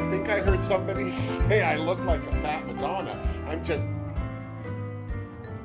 think I heard somebody say I look like a fat Madonna. I'm just...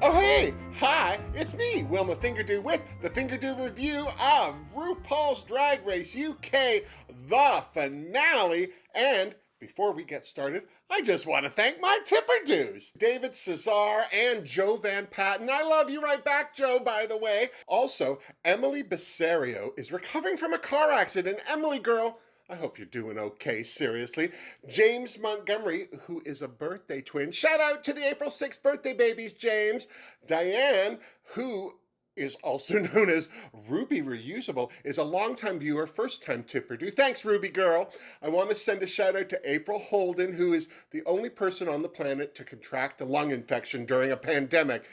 Oh, hey! Hi! It's me, Wilma Fingerdoo, with the Fingerdoo review of RuPaul's Drag Race UK, the finale. And before we get started, I just want to thank my tipper-doos, David Cesar and Joe Van Patten. I love you right back, Joe, by the way. Also, Emily Bessario is recovering from a car accident. Emily, girl, I hope you're doing okay, seriously. James Montgomery, who is a birthday twin. Shout out to the April 6th birthday babies, James. Diane, who is also known as Ruby Reusable, is a longtime viewer, first-time tipper. Thanks, Ruby girl. I want to send a shout out to April Holden, who is the only person on the planet to contract a lung infection during a pandemic.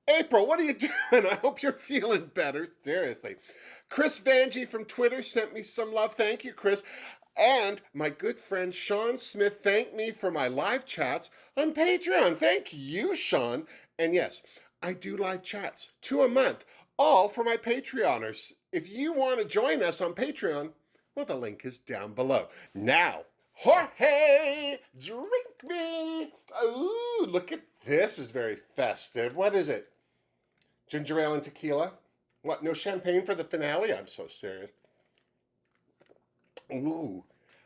April, what are you doing? I hope you're feeling better, seriously. Chris Vanjie from Twitter sent me some love. Thank you, Chris. And my good friend Sean Smith thanked me for my live chats on Patreon. Thank you, Sean. And yes, I do live chats, 2 a month, all for my Patreoners. If you want to join us on Patreon, well, the link is down below. Now, Jorge, drink me. Ooh, look at this. Is very festive. What is it? Ginger ale and tequila? What, no champagne for the finale? I'm so serious. Ooh,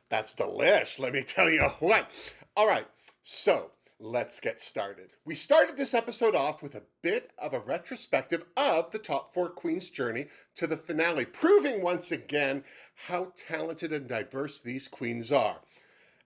that's delish, let me tell you what. All right, so let's get started. We started this episode off with a bit of a retrospective of the top 4 queens' journey to the finale, proving once again how talented and diverse these queens are.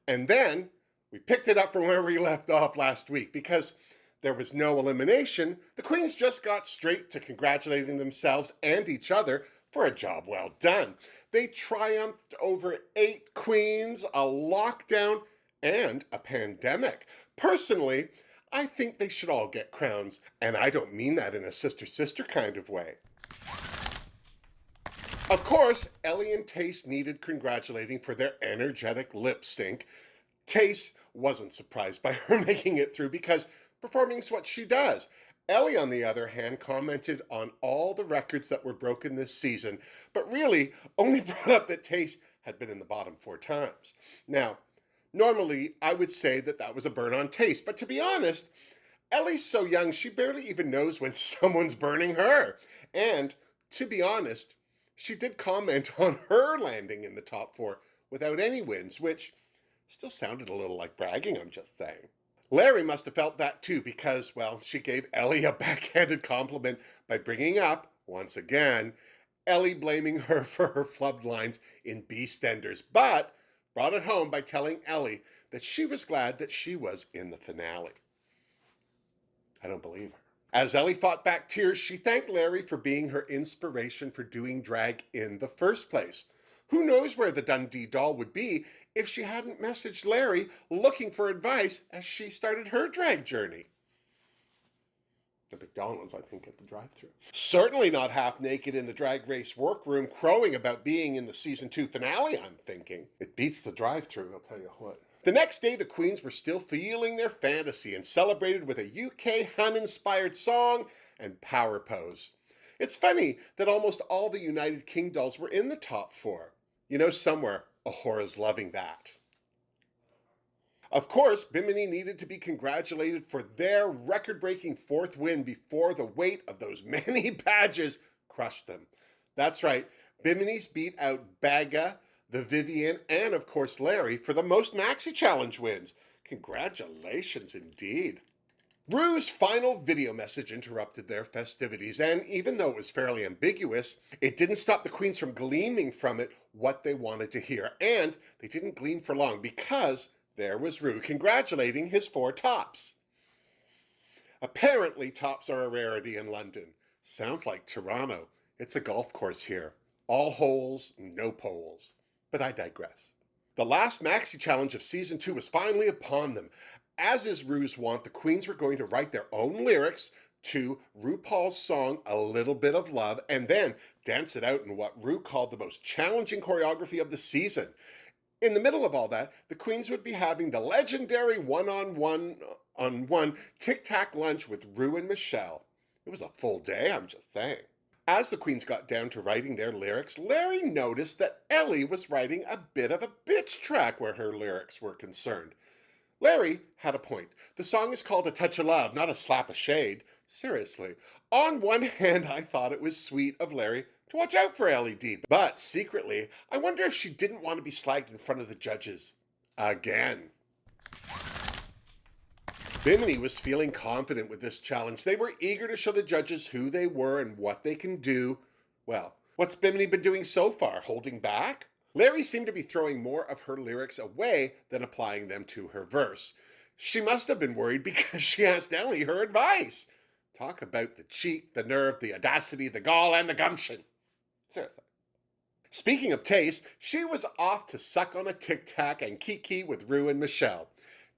And then we picked it up from where we left off last week because there was no elimination. The queens just got straight to congratulating themselves and each other for a job well done. They triumphed over 8 queens, a lockdown, and a pandemic. Personally, I think they should all get crowns, and I don't mean that in a sister-sister kind of way. Of course, Ellie and Tace needed congratulating for their energetic lip sync. Tace wasn't surprised by her making it through because performing is what she does. Ellie, on the other hand, commented on all the records that were broken this season, but really only brought up that Tace had been in the bottom 4 times. Now, normally I would say that that was a burn on Tace, but to be honest, Ellie's so young she barely even knows when someone's burning her. And to be honest, she did comment on her landing in the top 4 without any wins, which still sounded a little like bragging, I'm just saying. Larry must have felt that too because, well, she gave Ellie a backhanded compliment by bringing up, once again, Ellie blaming her for her flubbed lines in BeastEnders, but brought it home by telling Ellie that she was glad that she was in the finale. I don't believe her. As Ellie fought back tears, she thanked Larry for being her inspiration for doing drag in the first place. Who knows where the Dundee doll would be if she hadn't messaged Larry looking for advice as she started her drag journey. The McDonald's, I think, at the drive-thru. Certainly not half naked in the Drag Race workroom crowing about being in the season 2 finale, I'm thinking. It beats the drive-thru, I'll tell you what. The next day, the queens were still feeling their fantasy and celebrated with a UK Hun-inspired song and power pose. It's funny that almost all the United King dolls were in the top 4. You know, somewhere, Ahora's loving that. Of course, Bimini needed to be congratulated for their record-breaking 4th win before the weight of those many badges crushed them. That's right, Bimini's beat out Baga, the Vivian, and of course Larry for the most Maxi Challenge wins. Congratulations indeed. Ru's final video message interrupted their festivities, and even though it was fairly ambiguous, it didn't stop the queens from gleaning from it what they wanted to hear, and they didn't glean for long because there was Ru congratulating his 4 tops. Apparently, tops are a rarity in London. Sounds like Toronto. It's a golf course here. All holes, no poles. But I digress. The last Maxi Challenge of Season 2 was finally upon them. As is Ru's wont, the queens were going to write their own lyrics to RuPaul's song, A Little Bit of Love, and then dance it out in what Ru called the most challenging choreography of the season. In the middle of all that, the queens would be having the legendary one-on-one tic-tac lunch with Ru and Michelle. It was a full day, I'm just saying. As the queens got down to writing their lyrics, Larry noticed that Ellie was writing a bit of a bitch track where her lyrics were concerned. Larry had a point. The song is called A Touch of Love, not a slap of shade. Seriously. On one hand, I thought it was sweet of Larry to watch out for LED, but secretly, I wonder if she didn't want to be slagged in front of the judges. Again. Bimini was feeling confident with this challenge. They were eager to show the judges who they were and what they can do. Well, what's Bimini been doing so far? Holding back? Larry seemed to be throwing more of her lyrics away than applying them to her verse. She must have been worried because she asked Ellie her advice. Talk about the cheek, the nerve, the audacity, the gall, and the gumption. Seriously. Speaking of taste, she was off to suck on a Tic Tac and kiki with Ru and Michelle.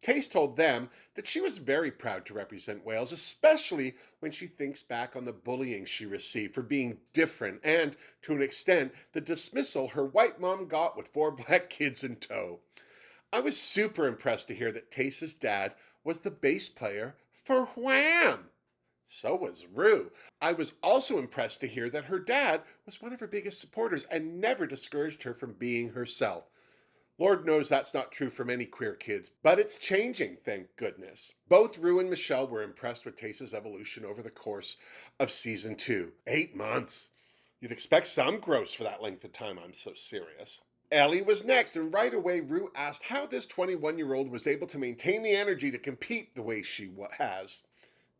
Tace told them that she was very proud to represent Wales, especially when she thinks back on the bullying she received for being different and, to an extent, the dismissal her white mom got with 4 black kids in tow. I was super impressed to hear that Tace's dad was the bass player for Wham! So was Ru. I was also impressed to hear that her dad was one of her biggest supporters and never discouraged her from being herself. Lord knows that's not true for many queer kids, but it's changing, thank goodness. Both Ru and Michelle were impressed with Tace's evolution over the course of season 2. 8 months. You'd expect some growth for that length of time, I'm so serious. Ellie was next, and right away Ru asked how this 21-year-old was able to maintain the energy to compete the way she has.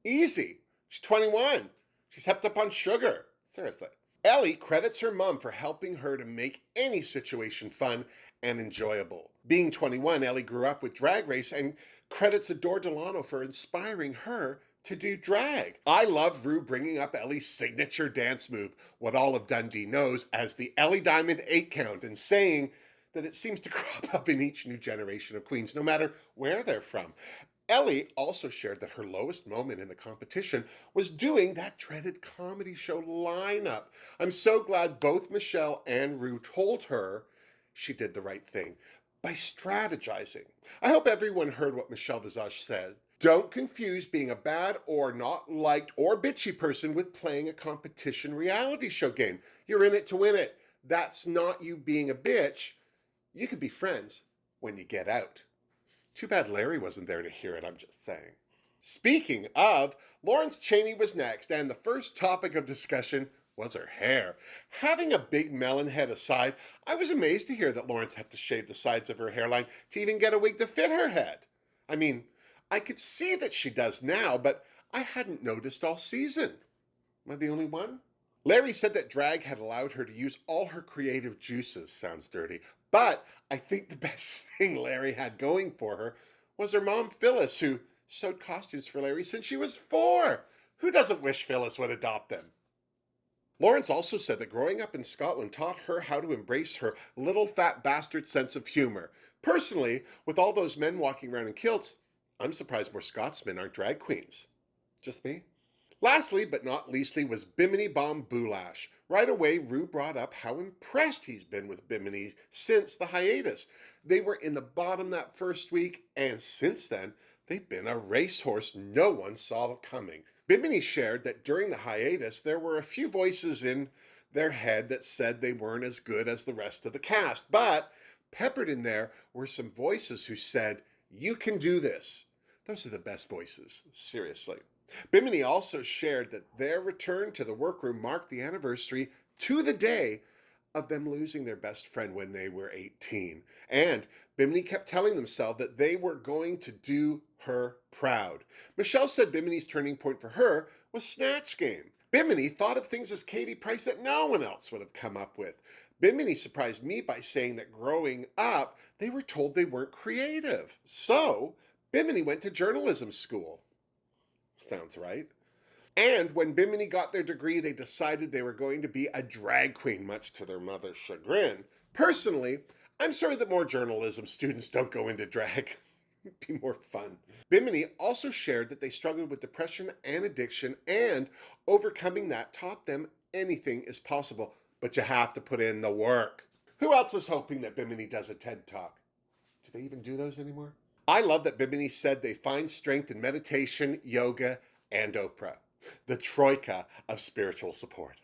Easy. She's 21. She's hepped up on sugar. Seriously. Ellie credits her mom for helping her to make any situation fun and enjoyable. Being 21, Ellie grew up with Drag Race and credits Adore Delano for inspiring her to do drag. I love Ru bringing up Ellie's signature dance move, what all of Dundee knows as the Ellie Diamond 8 count, and saying that it seems to crop up in each new generation of queens, no matter where they're from. Ellie also shared that her lowest moment in the competition was doing that dreaded comedy show lineup. I'm so glad both Michelle and Ru told her she did the right thing by strategizing. I hope everyone heard what Michelle Visage said. Don't confuse being a bad or not liked or bitchy person with playing a competition reality show game. You're in it to win it. That's not you being a bitch. You could be friends when you get out. Too bad Larry wasn't there to hear it, I'm just saying. Speaking of, Lawrence Chaney was next, and the first topic of discussion was her hair. Having a big melon head aside, I was amazed to hear that Lawrence had to shave the sides of her hairline to even get a wig to fit her head. I mean, I could see that she does now, but I hadn't noticed all season. Am I the only one? Larry said that drag had allowed her to use all her creative juices. Sounds dirty. But I think the best thing Larry had going for her was her mom, Phyllis, who sewed costumes for Larry since she was 4. Who doesn't wish Phyllis would adopt them? Lawrence also said that growing up in Scotland taught her how to embrace her little fat bastard sense of humor. Personally, with all those men walking around in kilts, I'm surprised more Scotsmen aren't drag queens. Just me? Lastly, but not leastly, was Bimini Bomb Boulash. Right away, Ru brought up how impressed he's been with Bimini since the hiatus. They were in the bottom that first week, and since then, they've been a racehorse no one saw coming. Bimini shared that during the hiatus, there were a few voices in their head that said they weren't as good as the rest of the cast, but peppered in there were some voices who said, "You can do this." Those are the best voices, seriously. Bimini also shared that their return to the workroom marked the anniversary to the day of them losing their best friend when they were 18. And Bimini kept telling themselves that they were going to do her proud. Michelle said Bimini's turning point for her was Snatch Game. Bimini thought of things as Katie Price that no one else would have come up with. Bimini surprised me by saying that growing up, they were told they weren't creative. So, Bimini went to journalism school. Sounds right. And when Bimini got their degree, they decided they were going to be a drag queen, much to their mother's chagrin. Personally, I'm sorry that more journalism students don't go into drag. It'd be more fun. Bimini also shared that they struggled with depression and addiction, and overcoming that taught them anything is possible, but you have to put in the work. Who else is hoping that Bimini does a TED Talk? Do they even do those anymore? I love that Bimini said they find strength in meditation, yoga, and Oprah, the troika of spiritual support.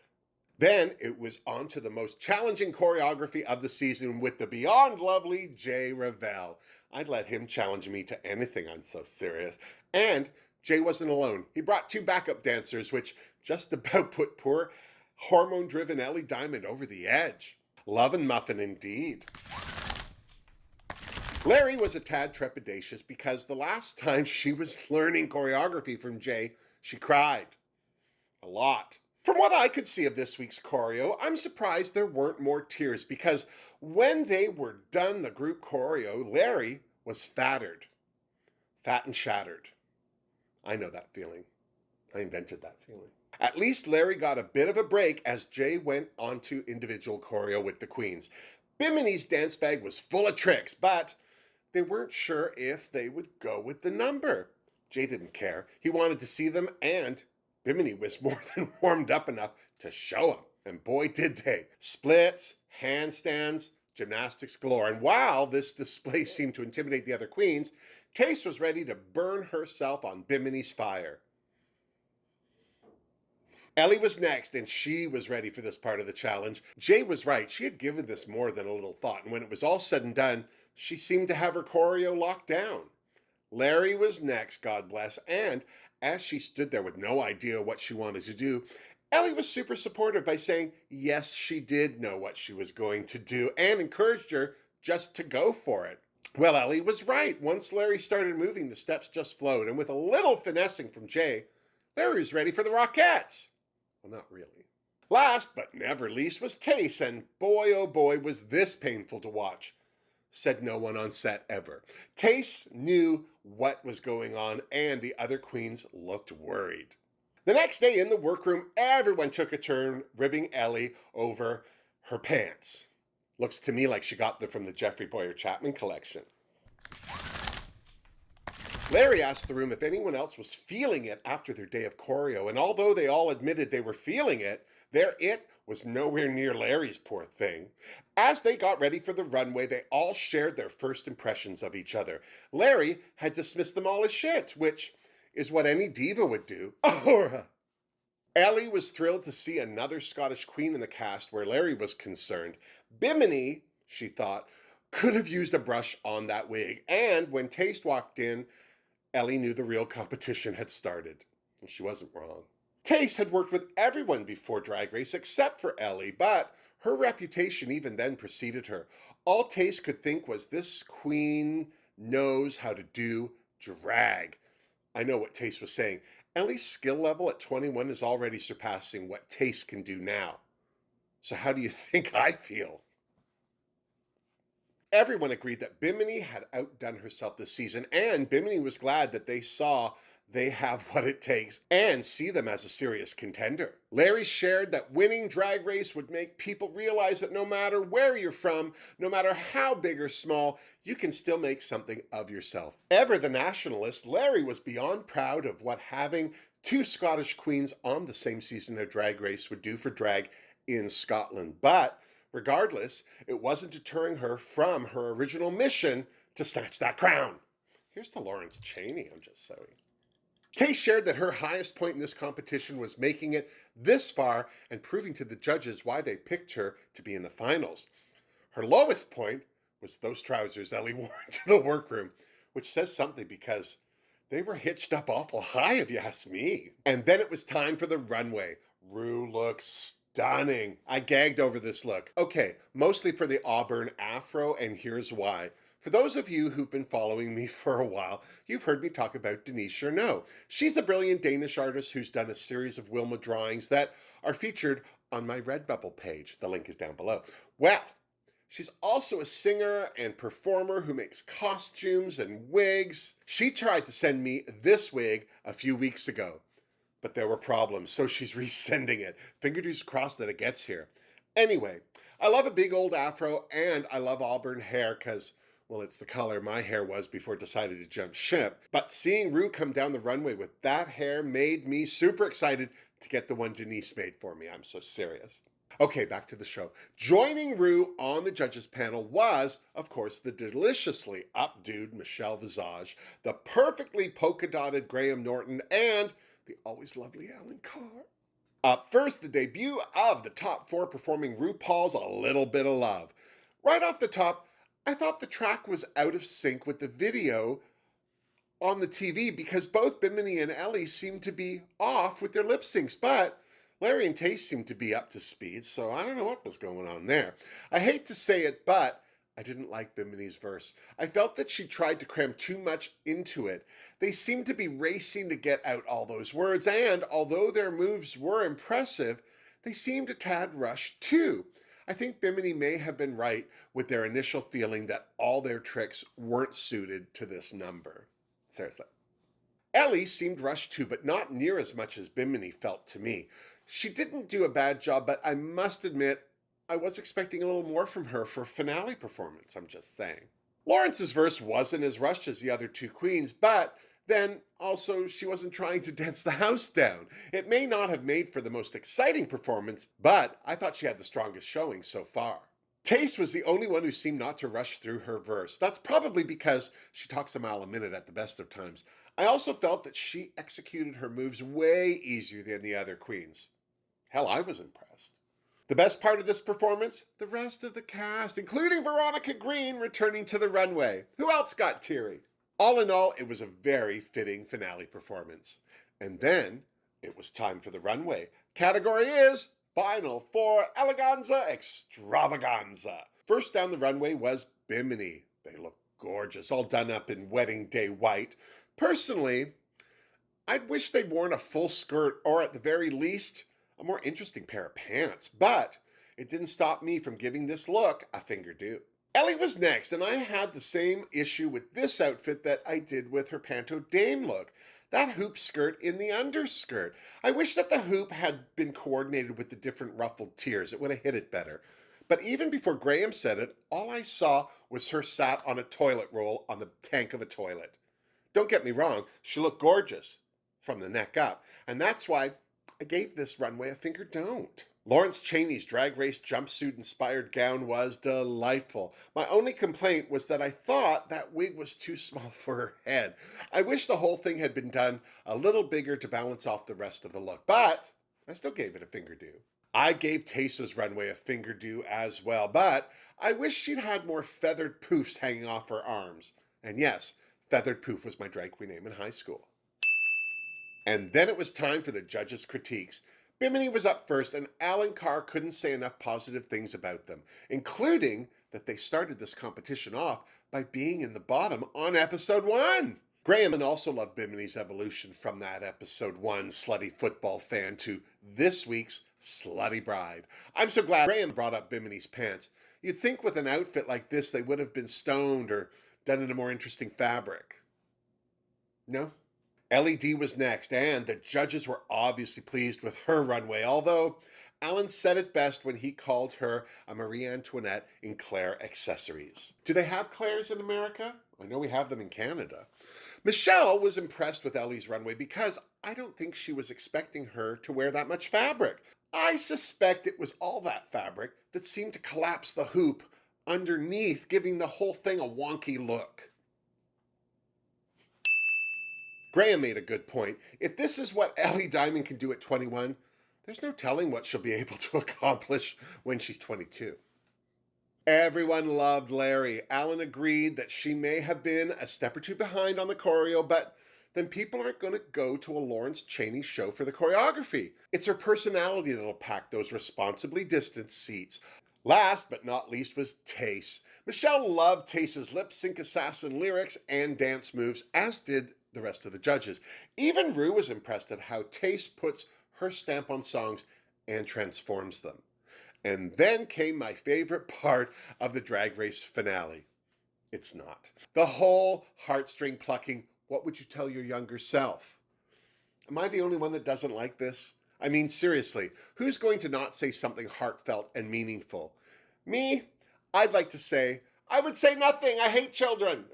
Then it was on to the most challenging choreography of the season with the beyond lovely Jay Revell. I'd let him challenge me to anything, I'm so serious. And Jay wasn't alone. He brought two backup dancers, which just about put poor hormone-driven Ellie Diamond over the edge. Love and muffin indeed. Larry was a tad trepidatious because the last time she was learning choreography from Jay, she cried. A lot. From what I could see of this week's choreo, I'm surprised there weren't more tears because when they were done the group choreo, Larry was fattered. Fat and shattered. I know that feeling. I invented that feeling. At least Larry got a bit of a break as Jay went on to individual choreo with the queens. Bimini's dance bag was full of tricks, but they weren't sure if they would go with the number. Jay didn't care. He wanted to see them, and Bimini was more than warmed up enough to show them. And boy, did they. Splits, handstands, gymnastics galore. And while this display seemed to intimidate the other queens, Taste was ready to burn herself on Bimini's fire. Ellie was next, and she was ready for this part of the challenge. Jay was right. She had given this more than a little thought, and when it was all said and done, she seemed to have her choreo locked down. Larry was next, God bless, and as she stood there with no idea what she wanted to do, Ellie was super supportive by saying yes, she did know what she was going to do and encouraged her just to go for it. Well, Ellie was right. Once Larry started moving, the steps just flowed, and with a little finessing from Jay, Larry was ready for the Rockettes. Well, not really. Last but never least was Tace, and boy, oh boy, was this painful to watch. Said no one on set ever. Tace knew what was going on, and the other queens looked worried. The next day in the workroom, everyone took a turn ribbing Ellie over her pants. Looks to me like she got them from the Jeffrey Boyer Chapman collection. Larry asked the room if anyone else was feeling it after their day of choreo, and although they all admitted they were feeling it, their it was nowhere near Larry's, poor thing. As they got ready for the runway, they all shared their first impressions of each other. Larry had dismissed them all as shit, which is what any diva would do. Ellie was thrilled to see another Scottish queen in the cast where Larry was concerned. Bimini, she thought, could have used a brush on that wig. And when Taste walked in, Ellie knew the real competition had started. And she wasn't wrong. Taste had worked with everyone before Drag Race except for Ellie, but her reputation even then preceded her. All Taste could think was this queen knows how to do drag. I know what Taste was saying. Ellie's skill level at 21 is already surpassing what Taste can do now. So how do you think I feel? Everyone agreed that Bimini had outdone herself this season, and Bimini was glad that they saw they have what it takes and see them as a serious contender. Larry shared that winning Drag Race would make people realize that no matter where you're from, no matter how big or small, you can still make something of yourself. Ever the nationalist, Larry was beyond proud of what having two Scottish queens on the same season of Drag Race would do for drag in Scotland. But regardless, it wasn't deterring her from her original mission to snatch that crown. Here's to Lawrence Chaney, I'm just saying. Taste shared that her highest point in this competition was making it this far and proving to the judges why they picked her to be in the finals. Her lowest point was those trousers Ellie wore into the workroom, which says something because they were hitched up awful high if you ask me. And then it was time for the runway. Ru looks stunning. I gagged over this look. Okay, mostly for the auburn afro, and here's why. For those of you who've been following me for a while, you've heard me talk about Denise Cherneau. She's a brilliant Danish artist who's done a series of Wilma drawings that are featured on my Redbubble page. The link is down below. Well, she's also a singer and performer who makes costumes and wigs. She tried to send me this wig a few weeks ago, but there were problems, so she's resending it. Fingerdoo's crossed that it gets here. Anyway, I love a big old afro, and I love auburn hair because, well, it's the color my hair was before it decided to jump ship. But seeing Ru come down the runway with that hair made me super excited to get the one Denise made for me. I'm so serious. Okay, back to the show. Joining Ru on the judges panel was, of course, the deliciously updoed Michelle Visage, the perfectly polka-dotted Graham Norton, and the always lovely Alan Carr. Up first, the debut of the top four performing RuPaul's A Little Bit of Love. Right off the top, I thought the track was out of sync with the video on the TV because both Bimini and Ellie seemed to be off with their lip syncs, but Larry and Taste seemed to be up to speed, so I don't know what was going on there. I hate to say it, but I didn't like Bimini's verse. I felt that she tried to cram too much into it. They seemed to be racing to get out all those words, and although their moves were impressive, they seemed a tad rushed too. I think Bimini may have been right with their initial feeling that all their tricks weren't suited to this number. Seriously. Ellie seemed rushed too, but not near as much as Bimini felt to me. She didn't do a bad job, but I must admit I was expecting a little more from her for a finale performance, I'm just saying. Lawrence's verse wasn't as rushed as the other two queens, but then also she wasn't trying to dance the house down. It may not have made for the most exciting performance, but I thought she had the strongest showing so far. Taste was the only one who seemed not to rush through her verse. That's probably because she talks a mile a minute at the best of times. I also felt that she executed her moves way easier than the other queens. Hell, I was impressed. The best part of this performance? The rest of the cast, including Veronica Green returning to the runway. Who else got teary? All in all, it was a very fitting finale performance. And then it was time for the runway. Category is Final Four Eleganza Extravaganza. First down the runway was Bimini. They looked gorgeous, all done up in wedding day white. Personally, I'd wish they'd worn a full skirt or at the very least, a more interesting pair of pants, but it didn't stop me from giving this look a Fingerdoo. Ellie was next, and I had the same issue with this outfit that I did with her Panto Dame look. That hoop skirt in the underskirt. I wish that the hoop had been coordinated with the different ruffled tiers. It would have hit it better. But even before Graham said it, all I saw was her sat on a toilet roll on the tank of a toilet. Don't get me wrong, she looked gorgeous from the neck up, and that's why I gave this runway a finger don't. Lawrence Chaney's Drag Race jumpsuit-inspired gown was delightful. My only complaint was that I thought that wig was too small for her head. I wish the whole thing had been done a little bigger to balance off the rest of the look, but I still gave it a Fingerdoo. I gave Tasa's runway a Fingerdoo as well, but I wish she'd had more feathered poofs hanging off her arms. And yes, feathered poof was my drag queen name in high school. And then it was time for the judges' critiques. Bimini was up first, and Alan Carr couldn't say enough positive things about them, including that they started this competition off by being in the bottom on episode 1. Graham also loved Bimini's evolution from that episode 1 slutty football fan to this week's slutty bride. I'm so glad Graham brought up Bimini's pants. You'd think with an outfit like this they would have been stoned or done in a more interesting fabric. No? LED was next, and the judges were obviously pleased with her runway, although Alan said it best when he called her a Marie Antoinette in Claire accessories. Do they have Claires in America? I know we have them in Canada. Michelle was impressed with Ellie's runway because I don't think she was expecting her to wear that much fabric. I suspect it was all that fabric that seemed to collapse the hoop underneath, giving the whole thing a wonky look. Graham made a good point. If this is what Ellie Diamond can do at 21, there's no telling what she'll be able to accomplish when she's 22. Everyone loved Larry. Alan agreed that she may have been a step or two behind on the choreo, but then people aren't going to go to a Lawrence Chaney show for the choreography. It's her personality that'll pack those responsibly distanced seats. Last but not least was Tace. Michelle loved Tace's lip sync assassin lyrics and dance moves, as did the rest of the judges. Even Rue was impressed at how Tace puts her stamp on songs and transforms them. And then came my favorite part of the Drag Race finale. It's not. The whole heartstring plucking, what would you tell your younger self? Am I the only one that doesn't like this? I mean, seriously, who's going to not say something heartfelt and meaningful? Me? I'd like to say, I would say nothing. I hate children.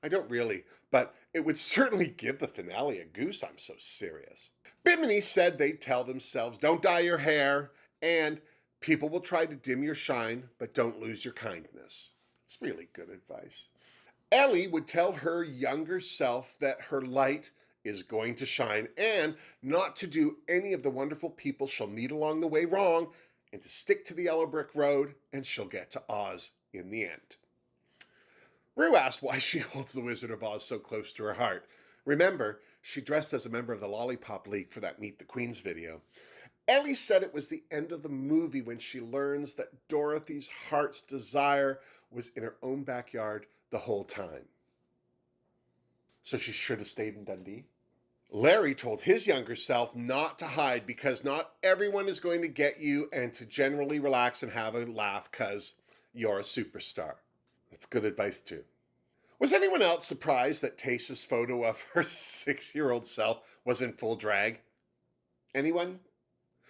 I don't really, but it would certainly give the finale a goose. I'm so serious. Bimini said they'd tell themselves, don't dye your hair, and people will try to dim your shine, but don't lose your kindness. It's really good advice. Ellie would tell her younger self that her light is going to shine and not to do any of the wonderful people she'll meet along the way wrong, and to stick to the yellow brick road, and she'll get to Oz in the end. Rue asked why she holds the Wizard of Oz so close to her heart. Remember, she dressed as a member of the Lollipop League for that Meet the Queens video. Ellie said it was the end of the movie when she learns that Dorothy's heart's desire was in her own backyard the whole time. So she should have stayed in Dundee? Larry told his younger self not to hide because not everyone is going to get you, and to generally relax and have a laugh because you're a superstar. That's good advice too. Was anyone else surprised that Tace's photo of her 6-year-old self was in full drag? Anyone?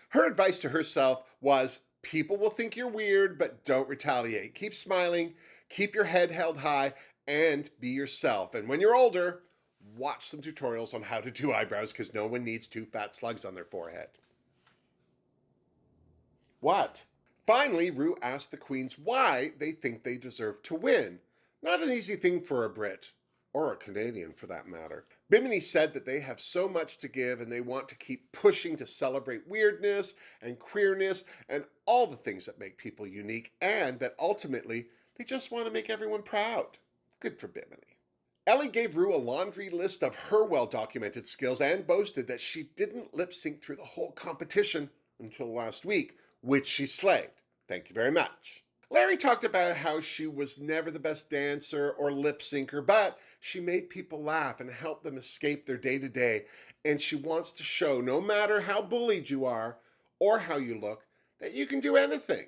Her advice to herself was, people will think you're weird, but don't retaliate. Keep smiling, keep your head held high, and be yourself. And when you're older, watch some tutorials on how to do eyebrows because no one needs 2 fat slugs on their forehead. What? Finally, Rue asked the queens why they think they deserve to win. Not an easy thing for a Brit, or a Canadian for that matter. Bimini said that they have so much to give and they want to keep pushing to celebrate weirdness and queerness and all the things that make people unique, and that ultimately they just want to make everyone proud. Good for Bimini. Ellie gave Rue a laundry list of her well-documented skills and boasted that she didn't lip-sync through the whole competition until last week, which she slayed. Thank you very much. Larry talked about how she was never the best dancer or lip-syncer, but she made people laugh and helped them escape their day-to-day, and she wants to show, no matter how bullied you are or how you look, that you can do anything.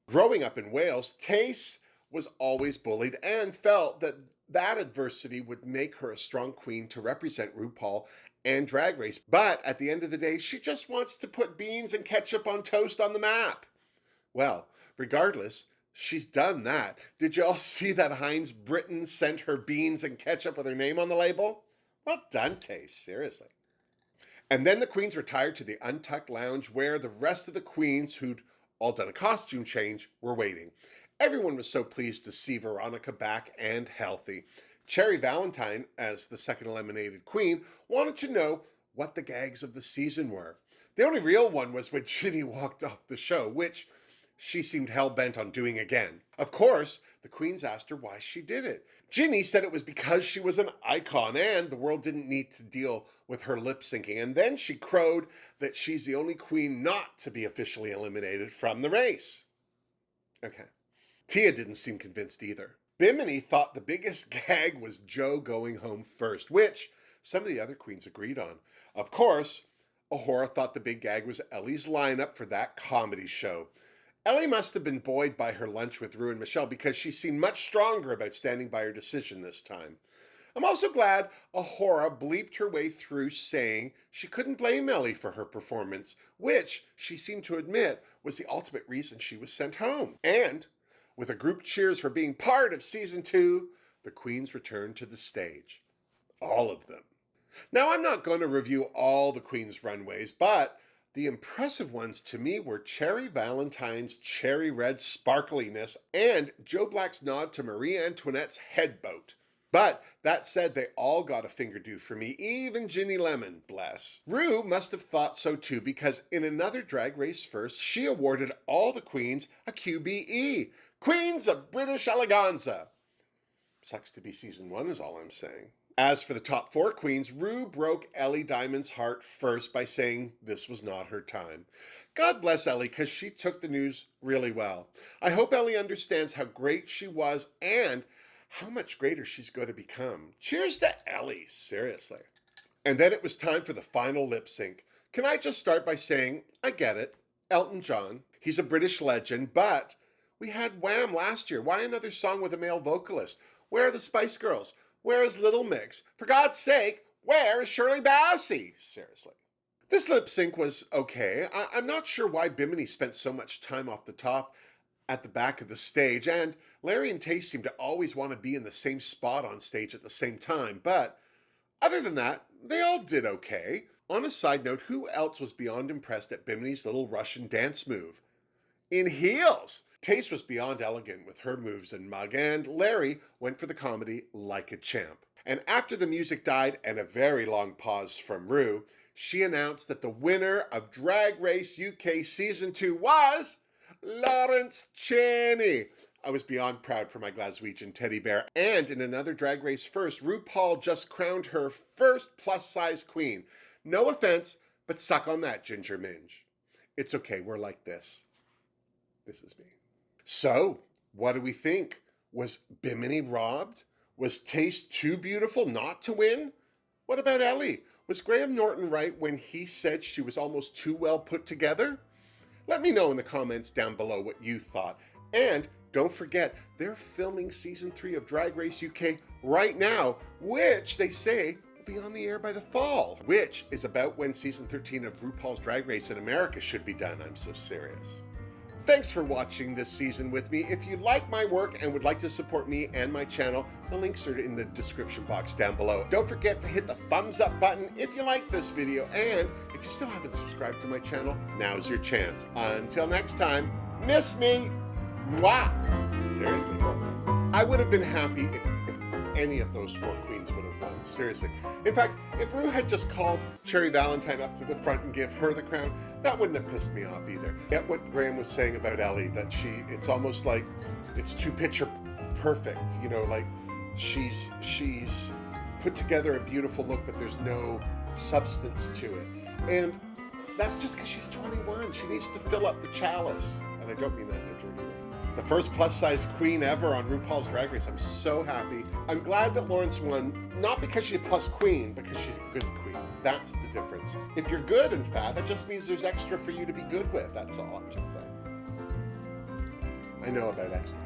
Growing up in Wales, Tace was always bullied and felt that adversity would make her a strong queen to represent RuPaul and Drag Race. But at the end of the day, she just wants to put beans and ketchup on toast on the map. Well, regardless, she's done that. Did you all see that Heinz Britain sent her beans and ketchup with her name on the label? Well done, Tace, seriously. And then the queens retired to the Untucked Lounge where the rest of the queens, who'd all done a costume change, were waiting. Everyone was so pleased to see Veronica back and healthy. Cherry Valentine, as the second eliminated queen, wanted to know what the gags of the season were. The only real one was when Ginny walked off the show, which she seemed hell-bent on doing again. Of course, the queens asked her why she did it. Ginny said it was because she was an icon and the world didn't need to deal with her lip-syncing. And then she crowed that she's the only queen not to be officially eliminated from the race. Okay. Tia didn't seem convinced either. Bimini thought the biggest gag was Joe going home first, which some of the other queens agreed on. Of course, Ahura thought the big gag was Ellie's lineup for that comedy show. Ellie must have been buoyed by her lunch with Rue and Michelle because she seemed much stronger about standing by her decision this time. I'm also glad Ahura bleeped her way through saying she couldn't blame Ellie for her performance, which she seemed to admit was the ultimate reason she was sent home. And with a group cheers for being part of season 2, the queens returned to the stage. All of them. Now, I'm not going to review all the queens' runways, but the impressive ones to me were Cherry Valentine's cherry red sparkliness and Joe Black's nod to Marie Antoinette's head boat. But that said, they all got a Fingerdoo for me, even Ginny Lemon, bless. Rue must have thought so too, because in another Drag Race first, she awarded all the queens a QBE. Queens of British Eleganza. Sucks to be season 1 is all I'm saying. As for the top 4 queens, Rue broke Ellie Diamond's heart first by saying this was not her time. God bless Ellie, because she took the news really well. I hope Ellie understands how great she was and how much greater she's going to become. Cheers to Ellie, seriously. And then it was time for the final lip sync. Can I just start by saying, I get it. Elton John, he's a British legend, but we had Wham last year. Why another song with a male vocalist? Where are the Spice Girls? Where is Little Mix? For God's sake, where is Shirley Bassey? Seriously. This lip sync was okay. I'm not sure why Bimini spent so much time off the top at the back of the stage, and Larry and Tace seem to always want to be in the same spot on stage at the same time, but other than that, they all did okay. On a side note, who else was beyond impressed at Bimini's little Russian dance move? In heels! Tace was beyond elegant with her moves and mug, and Larry went for the comedy like a champ. And after the music died and a very long pause from Ru, she announced that the winner of Drag Race UK Season 2 was Lawrence Chaney. I was beyond proud for my Glaswegian teddy bear. And in another Drag Race first, RuPaul just crowned her first plus-size queen. No offense, but suck on that, Ginger Minge. It's okay, we're like this. This is me. So, what do we think? Was Bimini robbed? Was Taste too beautiful not to win? What about Ellie? Was Graham Norton right when he said she was almost too well put together? Let me know in the comments down below what you thought. And don't forget, they're filming Season 3 of Drag Race UK right now, which they say will be on the air by the fall, which is about when Season 13 of RuPaul's Drag Race in America should be done. I'm so serious. Thanks for watching this season with me. If you like my work and would like to support me and my channel, the links are in the description box down below. Don't forget to hit the thumbs up button if you like this video, and if you still haven't subscribed to my channel, now's your chance. Until next time, miss me. Mwah! Seriously, I would have been happy if any of those 4 queens would have won. Seriously. In fact, if Ru had just called Cherry Valentine up to the front and give her the crown, that wouldn't have pissed me off either. Get what Graham was saying about Ellie, that it's almost like it's too picture perfect, you know, like she's put together a beautiful look, but there's no substance to it. And that's just because she's 21. She needs to fill up the chalice. And I don't mean that in a dirty way. The first plus-size queen ever on RuPaul's Drag Race. I'm so happy. I'm glad that Lawrence won, not because she's a plus queen, because she's a good queen. That's the difference. If you're good and fat, that just means there's extra for you to be good with. That's all I'm just saying. I know about extra.